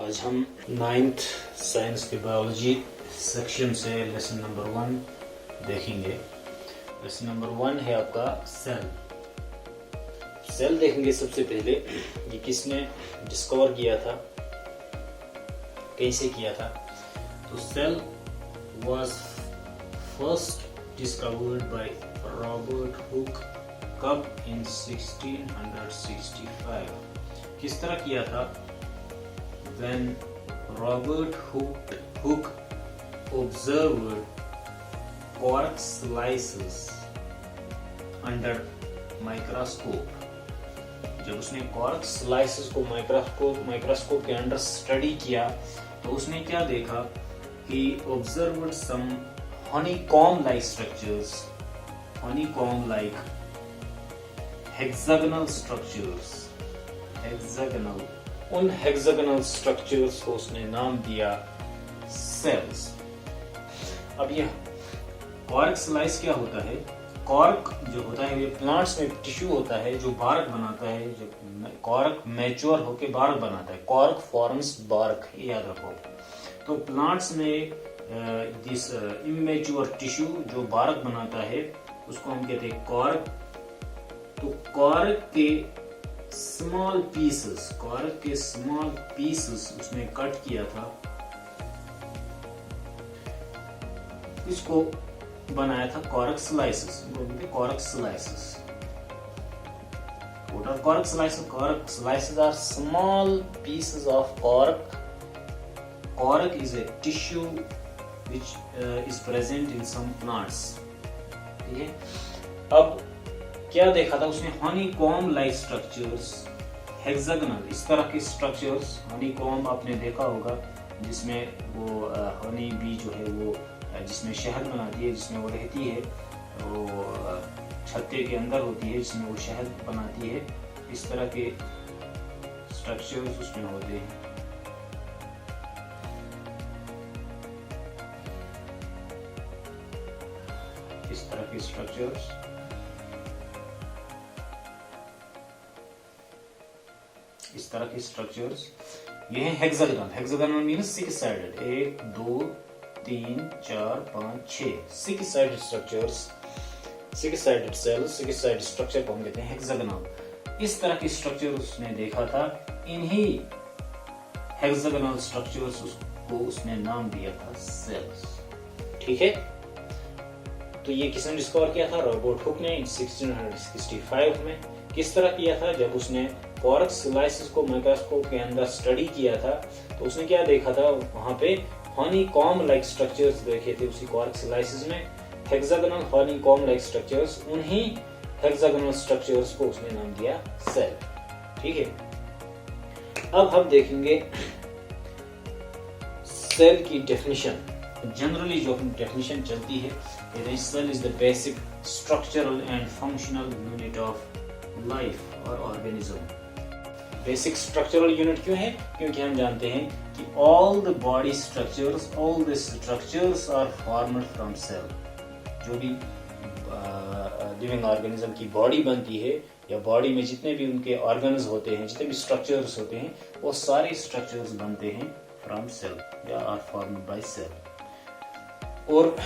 आज हम 9th science की बायोलॉजी सेक्शन से लेसन नंबर 1 देखेंगे। लेसन नंबर 1 है आपका सेल। सेल देखेंगे सबसे पहले। ये किसने डिस्कवर किया था, कैसे किया था? तो cell was first discovered by Robert Hooke कब इन 1665। किस तरह किया था? When Robert Hooke observed quark slices under microscope, जब उसने क्वार्क स्लाइसेस को माइक्रोस्कोप के अंडर स्टडी किया तो उसने क्या देखा कि observed some honeycomb like structures, honeycomb like hexagonal structures, hexagonal, उन हेक्सागोनल स्ट्रक्चर्स को उसने नाम दिया सेल्स। अब यह क्वार्क स्लाइस क्या होता है? क्वार्क जो होता है ये प्लांट्स में टिश्यू होता है जो बार्क बनाता है। जब क्वार्क मैच्योर होके बार्क बनाता है, क्वार्क फॉर्म्स बार्क, याद रखो। तो प्लांट्स में दिस इमेच्योर टिश्यू जो बार्क बनाता है उसको हम कहते हैं क्वार्क। तो क्वार्क के स्मॉल पीसेस उसने कट किया था, इसको बनाया था quark slices. Quark slices, what are quark slices? Quark slices are small pieces of quark. Quark is a tissue which is present in some plants. ठीक है। अब क्या देखा था उसने? हनीकॉम्ब लाइक स्ट्रक्चर्स, हेक्सागोनल, इस तरह के स्ट्रक्चर्स। हनीकॉम्ब आपने देखा होगा जिसमें वो हनी बी जो है वो जिसमें शहद बनाती है, जिसमें वो रहती है, वो छत्ते के अंदर होती है जिसमें वो शहद बनाती है। इस तरह के स्ट्रक्चर्स उसमें होते हैं। इस तरह के स्ट्रक्चर्स, इस तरह के स्ट्रक्चर्स ये हैं hexagonal. Hexagonal means six sided, 1 2 3 4 5 6 six sided structures, six sided cells, six sided structure को हम कहते हैं हेक्सागोनल। इस तरह के स्ट्रक्चर उसने देखा था। इन्हीं हेक्सागोनल स्ट्रक्चर्स को उसने नाम दिया था सेल्स। ठीक है। तो ये किसने डिस्कवर किया था? रॉबर्ट हुक ने 1665 में। किस तरह किया था? जब उसने क्वार्क स्लाइसेस को माइक्रोस्कोप के अंदर स्टडी किया था तो उसने क्या देखा था? वहां पे हनीकॉम्ब लाइक स्ट्रक्चर्स देखे थे उसी क्वार्क स्लाइसेस में, हेक्सागोनल हनीकॉम्ब लाइक स्ट्रक्चर्स। उन्हीं हेक्सागोनल स्ट्रक्चर्स को उसने नाम दिया सेल। ठीक है। अब हम देखेंगे सेल की डेफिनेशन। जनरली जो डेफिनेशन चलती है, cell is the basic structural and functional unit of life और ऑर्गेनिज्म। बेसिक स्ट्रक्चरल यूनिट क्यों है? क्योंकि हम जानते हैं कि all the body structures, all the structures are formed from cell. जो भी लिविंग ऑर्गेनिज्म की बॉडी बनती है या बॉडी में जितने भी उनके ऑर्गन्स होते हैं, जितने भी स्ट्रक्चर्स होते हैं, वो सारे स्ट्रक्चर्स बनते हैं फ्रॉम सेल या आर फॉर्म्ड बाय सेल। और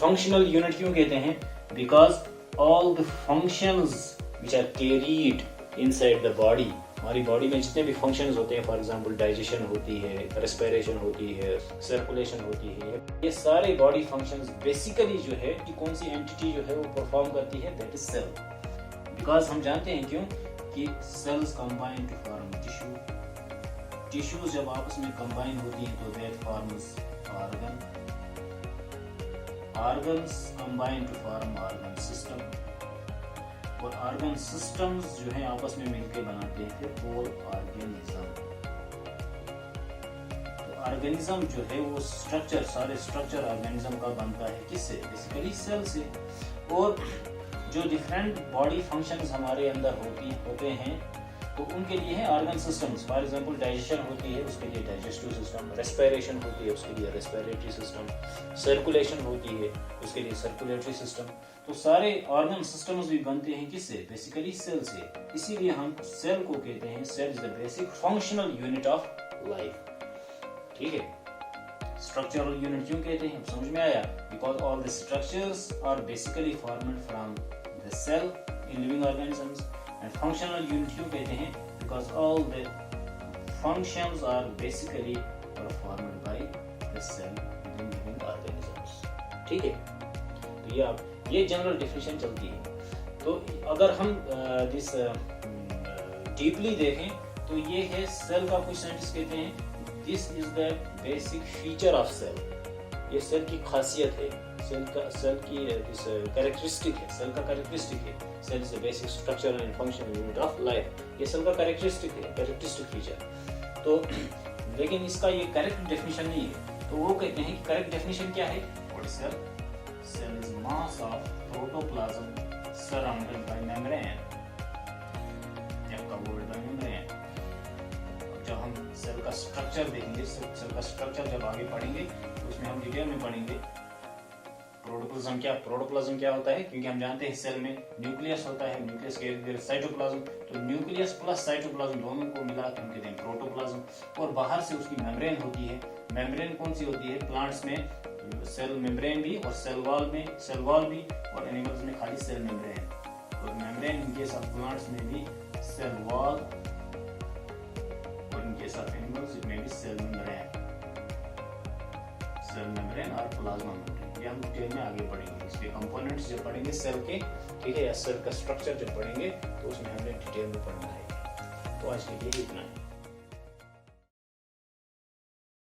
फंक्शनल यूनिट क्यों कहते हैं? Because all the functions which are carried inside the body, हमारी बॉडी में जितने भी फंक्शंस होते हैं, फॉर एग्जांपल डाइजेशन होती है, रेस्पिरेशन होती है, सर्कुलेशन होती है, ये सारे बॉडी फंक्शंस बेसिकली जो है कि कौन सी एंटिटी जो है वो परफॉर्म करती है, दैट इज सेल। बिकॉज हम जानते हैं क्यों कि cells combine to form tissue. Tissues जब आपस में कंबाइन होती हैं तो that forms organ, organs combine to form organ system, और ऑर्गन सिस्टम्स जो है आपस में मिलकर बनाते हैं फिर होल ऑर्गेनिज्म। तो ऑर्गेनिज्म जो है वो स्ट्रक्चर, सारे स्ट्रक्चर ऑर्गेनिज्म का बनता है किससे? बेसिकली सेल से। और जो डिफरेंट बॉडी फंक्शंस हमारे अंदर होते हैं तो उनके लिए है organ systems. For example digestion होती है, उसके लिए डाइजेस्टिव सिस्टम, रेस्पिरेशन होती है, उसके लिए रेस्पिरेटरी सिस्टम, सर्कुलेशन होती है, उसके लिए सर्कुलेटरी सिस्टम। तो सारे ऑर्गन सिस्टम्स भी बनते हैं किससे? बेसिकली सेल से। इसीलिए हम सेल को कहते हैं, cell is the basic functional unit of life. ठीक है, स्ट्रक्चरल यूनिट क्यों कहते हैं, समझ में आया? Because all the structures are basically formed from the cell in living organisms. And functional unit क्यों कहते हैं, because all the functions are basically performed by the cell in living organisms. ठीक है, तो ये जनरल डेफिनेशन चलती है। तो अगर हम दिस डीपली देखें तो ये है सेल का, कुछ साइंटिस्ट कहते हैं this is the basic feature of cell. ये सेल की खासियत है, सेल की कैरेक्टरिस्टिक है, सेल का कैरेक्टरिस्टिक है। Cell is the basic structure and functional unit of life. ये सेल का कैरेक्टरिस्टिक है, कैरेक्टरिस्टिक फीचर। तो लेकिन इसका ये करेक्ट डेफिनेशन नहीं है। तो वो कहते हैं कि करेक्ट डेफिनेशन क्या है, cell is mass of protoplasm surrounded by membrane, या covered by membrane। जब हम सेल का स्ट्रक्चर देखेंगे, सेल का स्ट्रक्चर जब आगे पढ़ेंगे तो उसमें हम डिटेल में पढ़ेंगे प्रोटोप्लाज्म क्या होता है, क्योंकि हम जानते हैं सेल में न्यूक्लियस होता है, न्यूक्लियस के इर्द गिर्द साइटोप्लाज्म। तो न्यूक्लियस प्लस साइटोप्लाज्म दोनों को मिला के हम कहते हैं प्रोटोप्लाज्म। और बाहर से उसकी मेम्ब्रेन होती है। मेम्ब्रेन कौन सी होती है, प्लांट्स में सेल मेम्ब्रेन भी और सेल वॉल भी, और एनिमल्स में खाली सेल मेम्ब्रेन। और membrane in case of plants में भी सेल वॉल, और इन केस ऑफ एनिमल्स में भी सेल मेम्ब्रेन और प्लाज्मा मेम्ब्रेन। ये हम डिटेल में आगे पढ़ेंगे, इसके कंपोनेंट्स जब पढ़ेंगे सेल के, ठीक है, या सेल का स्ट्रक्चर जब पढ़ेंगे तो उसमें हमें डिटेल में पढ़ना है। तो आज के लिए इतना है।